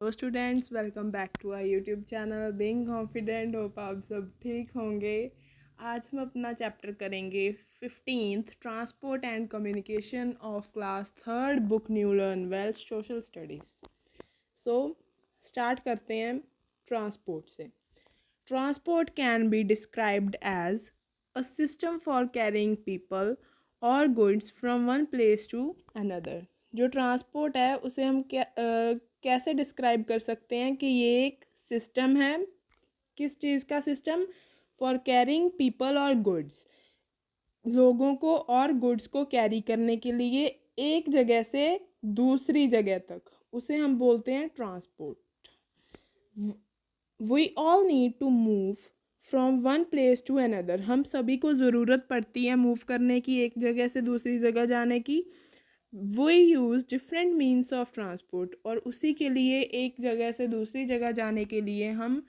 Hello students, welcome back to our YouTube channel being confident. Hope आप सब ठीक होंगे। आज हम अपना चैप्टर करेंगे 15th transport and communication of class third book new learn well social studies. So start करते हैं ट्रांसपोर्ट से। Transport can be described as a system for carrying people और goods from one place to another. जो transport है उसे हम कैसे describe कर सकते हैं कि ये एक सिस्टम है। किस चीज़ का सिस्टम? फॉर कैरिंग पीपल और गुड्स, लोगों को और गुड्स को कैरी करने के लिए एक जगह से दूसरी जगह तक, उसे हम बोलते हैं transport. We all need to move from one place to another. हम सभी को ज़रूरत पड़ती है मूव करने की, एक जगह से दूसरी जगह जाने की। We use different means of transport, और उसी के लिए एक जगह से दूसरी जगह जाने के लिए हम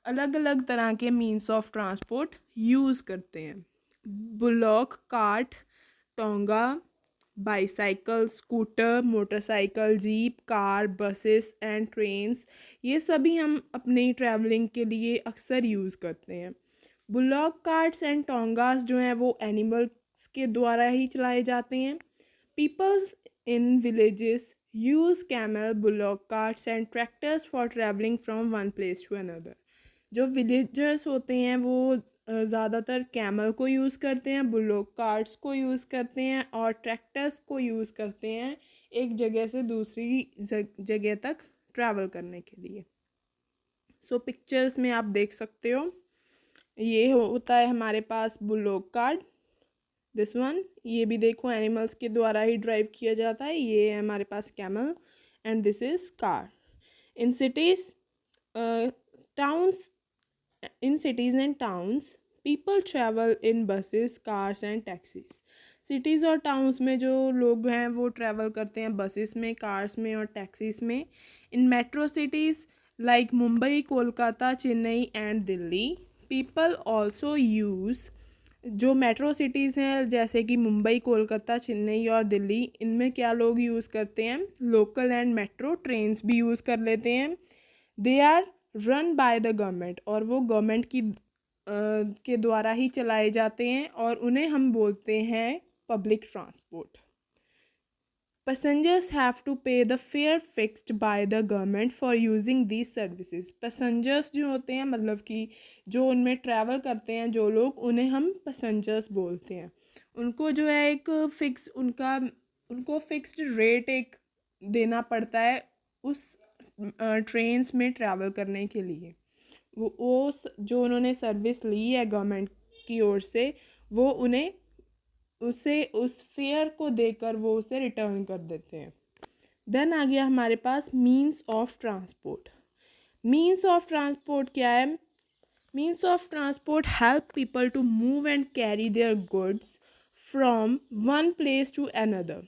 अलग अलग तरह के मीन्स ऑफ ट्रांसपोर्ट यूज़ करते हैं। Bullock, cart, tonga, bicycle, scooter, motorcycle, jeep, car, buses and trains, ये सभी हम अपनी ट्रैवलिंग के लिए अक्सर यूज़ करते हैं। बुलॉक कार्ट्स एंड टोंगास जो हैं वो एनिमल्स के द्वारा ही चलाए जाते हैं। People in villages use camel, bullock carts and tractors for travelling from one place to another. जो विलेजर्स होते हैं वो ज़्यादातर कैमल को यूज़ करते हैं, बुलोक कार्ट्स को यूज़ करते हैं और ट्रैक्टर्स को यूज़ करते हैं एक जगह से दूसरी जगह तक ट्रैवल करने के लिए। सो पिक्चर्स में आप देख सकते हो, ये होता है हमारे पास बुलोक कार्ट, दिस वन। ये भी देखो एनिमल्स के द्वारा ही ड्राइव किया जाता है। ये है हमारे पास camel and this is car. In cities, towns in cities and towns, people travel in buses, cars and taxis. Cities और टाउन्स में जो लोग हैं वो ट्रैवल करते हैं बसेस में, कार्स में और टैक्सीज में। इन metro cities like Mumbai, Kolkata, Chennai and Delhi, people also use. जो मेट्रो सिटीज़ हैं जैसे कि मुंबई, कोलकाता, चेन्नई और दिल्ली, इनमें क्या लोग यूज़ करते हैं? लोकल एंड मेट्रो ट्रेन्स भी यूज़ कर लेते हैं। They are run by the government, और वो गवर्नमेंट की के द्वारा ही चलाए जाते हैं और उन्हें हम बोलते हैं public transport. Passengers have to pay the fare fixed by the government for using these services. Passengers जो होते हैं, मतलब कि जो उनमें ट्रैवल करते हैं जो लोग, उन्हें हम पैसेंजर्स बोलते हैं। उनको जो है एक फिक्स उनको फिक्स्ड रेट एक देना पड़ता है उस ट्रेन्स में ट्रैवल करने के लिए। वो जो उन्होंने सर्विस ली है गवर्नमेंट की ओर से, वो उन्हें उसे उस फेयर को देकर वो उसे रिटर्न कर देते हैं। देन आ गया हमारे पास means of transport. Means of transport क्या है? Means of transport help people to move and carry their goods from one place to another.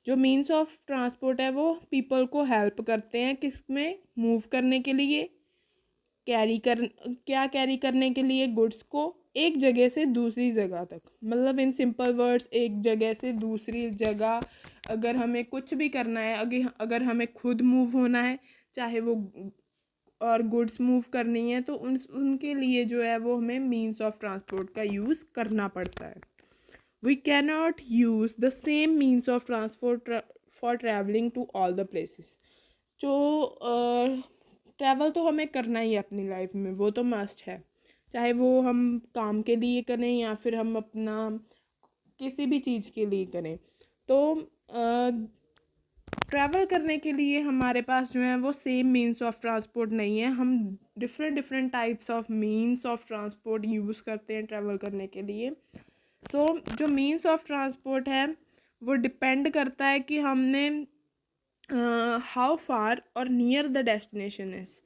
जो मीन्स ऑफ ट्रांसपोर्ट है वो पीपल को हेल्प करते हैं किस में? मूव करने के लिए, कैरी करने के लिए गुड्स को एक जगह से दूसरी जगह तक। मतलब इन सिंपल वर्ड्स, एक जगह से दूसरी जगह अगर हमें कुछ भी करना है, अगर हमें खुद मूव होना है, चाहे वो और गुड्स मूव करनी है, तो उनके लिए जो है वो हमें मीन्स ऑफ ट्रांसपोर्ट का यूज़ करना पड़ता है। We can not use the same means of transport for travelling to all the places. जो ट्रैवल तो हमें करना ही है अपनी लाइफ में, वो तो मस्ट है, चाहे वो हम काम के लिए करें या फिर हम अपना किसी भी चीज़ के लिए करें। तो ट्रैवल करने के लिए हमारे पास जो है वो सेम मीन्स ऑफ ट्रांसपोर्ट नहीं है। हम different different types of means of transport use करते हैं ट्रैवल करने के लिए। जो मीन्स ऑफ ट्रांसपोर्ट है वो डिपेंड करता है कि हमने हाउ फार और नियर द डेस्टिनेशन इज़,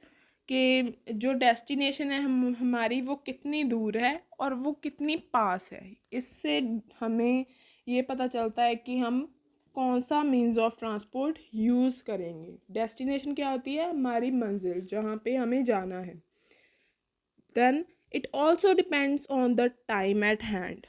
कि जो डेस्टिनेशन है हमारी वो कितनी दूर है और वो कितनी पास है। इससे हमें ये पता चलता है कि हम कौन सा मीन्स ऑफ ट्रांसपोर्ट यूज़ करेंगे। डेस्टिनेशन क्या होती है? हमारी मंजिल, जहाँ पे हमें जाना है। Then it also depends on the time at hand,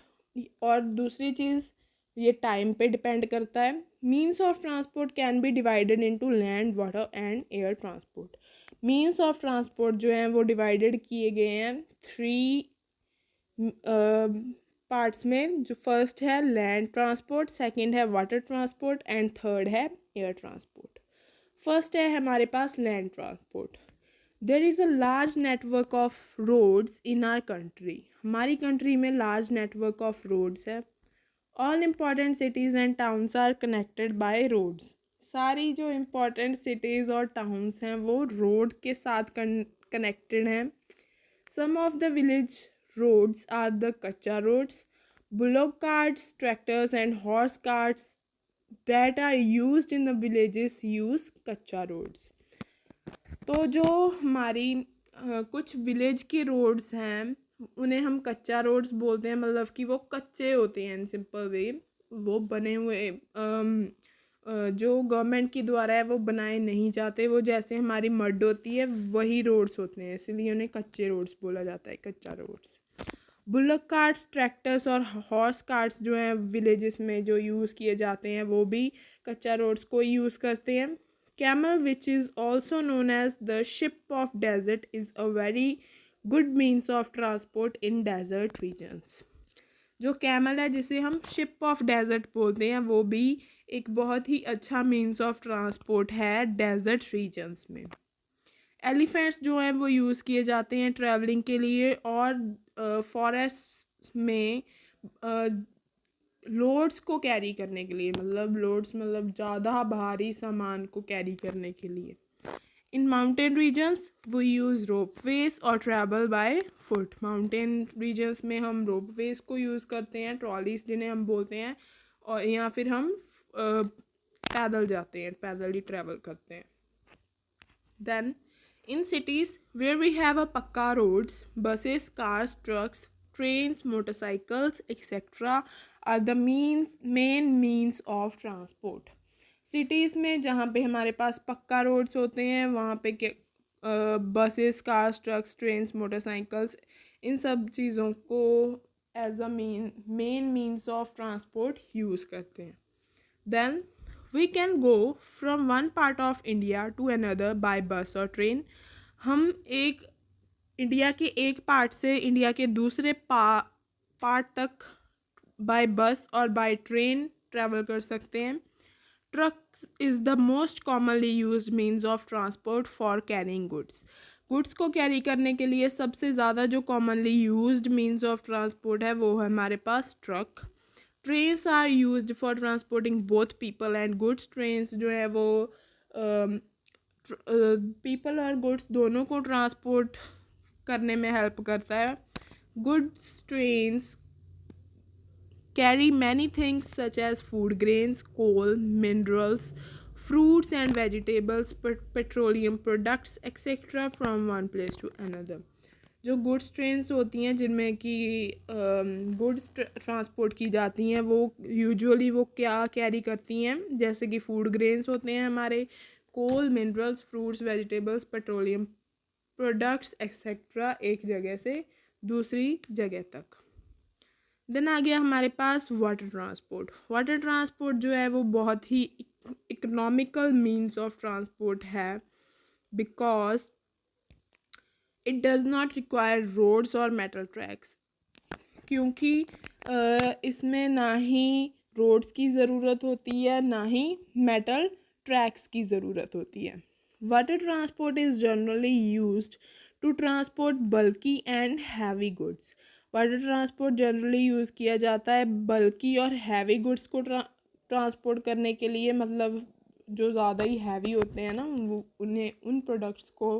और दूसरी चीज़ ये टाइम पे डिपेंड करता है means of transport can be divided into land, water and air transport. Means of transport जो हैं वो डिवाइडेड किए गए हैं 3 पार्ट्स में। जो फर्स्ट है लैंड ट्रांसपोर्ट, सेकंड है वाटर ट्रांसपोर्ट एंड थर्ड है एयर ट्रांसपोर्ट। फर्स्ट है हमारे पास land transport. There is a large network of roads in our country. हमारी कंट्री में लार्ज नेटवर्क ऑफ रोड्स है। All important cities and towns are connected by roads. सारी जो important cities और towns हैं वो रोड के साथ कनेक्टेड हैं। Some of the village roads are the kacha roads. Bullock carts, tractors and horse carts that are used in the villages use kacha roads. तो जो हमारी कुछ विलेज के रोड्स हैं उन्हें हम कच्चा रोड्स बोलते हैं, मतलब कि वो कच्चे होते हैं इन सिंपल वे। वो बने हुए जो गवर्नमेंट के द्वारा है वो बनाए नहीं जाते, वो जैसे हमारी मड होती है वही रोड्स होते हैं, इसलिए उन्हें कच्चे रोड्स बोला जाता है, कच्चा रोड्स। बुलक कार्ट्स, ट्रैक्टर्स और हॉर्स कार्ट्स जो हैं विलेजेस में जो यूज़ किए जाते हैं वो भी कच्चा रोड्स को यूज़ करते हैं। Camel which is also known as the ship of desert is a very good means of transport in desert regions. जो कैमल है जिसे हम शिप ऑफ डेजर्ट बोलते हैं वो भी एक बहुत ही अच्छा मीन्स ऑफ ट्रांसपोर्ट है डेजर्ट रीजन्स में। एलिफेंट्स जो हैं वो यूज़ किए जाते हैं ट्रैवलिंग के लिए, और फॉरेस्ट में लोड्स को कैरी करने के लिए, मतलब लोड्स मतलब ज़्यादा भारी सामान को कैरी करने के लिए। इन माउंटेन रीजन्स वो यूज़ रोप वेज और travel by foot. Mountain regions में हम रोप वेज को यूज़ करते हैं, ट्रॉलीज जिन्हें हम बोलते हैं, और या फिर हम पैदल जाते हैं, पैदल ही ट्रैवल करते हैं। Then in cities where we have a pakka roads, buses, cars, trucks, trains, motorcycles, etc. are the main means of transport. Cities में जहाँ पे हमारे पास पक्का रोड्स होते हैं वहाँ पे के buses, cars, trucks, trains, motorcycles, इन सब चीज़ों को as a main means of transport use करते हैं। Then we can go from one part of India to another by bus or train. हम एक इंडिया के एक पार्ट से इंडिया के दूसरे पार्ट तक बाय बस और बाय ट्रेन ट्रैवल कर सकते हैं। Truck is the most commonly used means of transport for carrying goods. Goods को कैरी करने के लिए सबसे ज़्यादा जो commonly used means of transport है वो है हमारे पास truck. Trains are used for transporting both people and goods. ट्रेन्स जो है वो पीपल और गुड्स दोनों को ट्रांसपोर्ट करने में हेल्प करता है। Goods trains carry many things such as food grains, coal, minerals, fruits and vegetables, petroleum products, etc. from one place to another. जो गुड्स ट्रेन्स होती हैं जिनमें कि गुड्स ट्रांसपोर्ट की जाती हैं वो यूजुअली वो क्या कैरी करती हैं, जैसे कि फूड ग्रेन्स होते हैं हमारे, coal, minerals, fruits, vegetables, petroleum products etcetera, एक जगह से दूसरी जगह तक। देन आ गया हमारे पास वाटर ट्रांसपोर्ट। वाटर ट्रांसपोर्ट जो है वो बहुत ही इकोनॉमिकल मीन्स ऑफ ट्रांसपोर्ट है, because it does not require roads और मेटल ट्रैक्स, क्योंकि इसमें ना ही रोड्स की ज़रूरत होती है ना ही मेटल ट्रैक्स की ज़रूरत होती है। Water transport is generally used to transport bulky and heavy goods. Water transport generally use किया जाता है बल्की और हैवी गुड्स को ट्रांसपोर्ट करने के लिए, मतलब जो ज़्यादा ही हैवी होते हैं ना उन्हें उन प्रोडक्ट्स को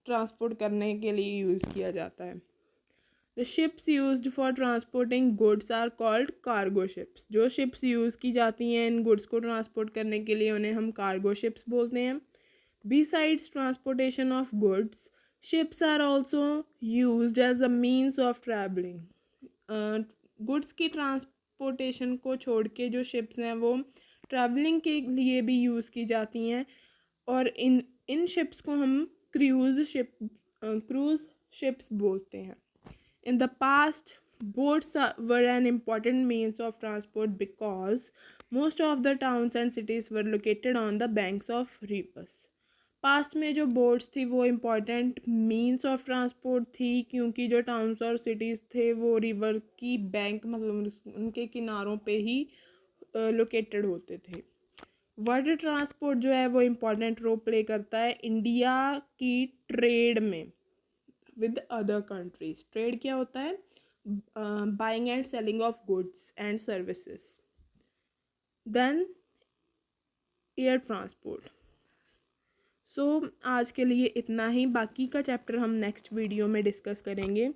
ट्रांसपोर्ट करने के लिए यूज़ किया जाता है। The ships used for transporting goods are called cargo ships. जो शिप्स यूज़ की जाती हैं इन गुड्स को ट्रांसपोर्ट करने के लिए उन्हें हम कार्गो शिप्स बोलते हैं। Besides transportation of goods, ships are also used as a means of traveling. Goods की ट्रांसपोर्टेशन को छोड़ के जो शिप्स हैं वो ट्रैवलिंग के लिए भी यूज़ की जाती हैं, और इन शिप्स को हम क्रूज़ शिप्स बोलते हैं। In the past boats were an important means of transport because most of the towns and cities were located on the banks of reverse. Past में जो बोट्स थी वो इम्पॉर्टेंट मीन्स ऑफ ट्रांसपोर्ट थी, क्योंकि जो towns और cities थे वो रिवर की बैंक मतलब उनके किनारों पे ही लोकेटेड होते थे। वाटर ट्रांसपोर्ट जो है वो इम्पॉर्टेंट रोल प्ले करता है इंडिया की ट्रेड में विद अदर कंट्रीज। ट्रेड क्या होता है? Buying and selling of goods and services. Then air transport. So आज के लिए इतना ही, बाकी का चैप्टर हम नेक्स्ट वीडियो में डिस्कस करेंगे।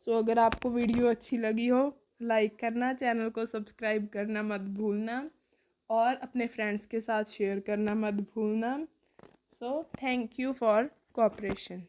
अगर आपको वीडियो अच्छी लगी हो, लाइक करना, चैनल को सब्सक्राइब करना मत भूलना और अपने फ्रेंड्स के साथ शेयर करना मत भूलना। Thank you for cooperation.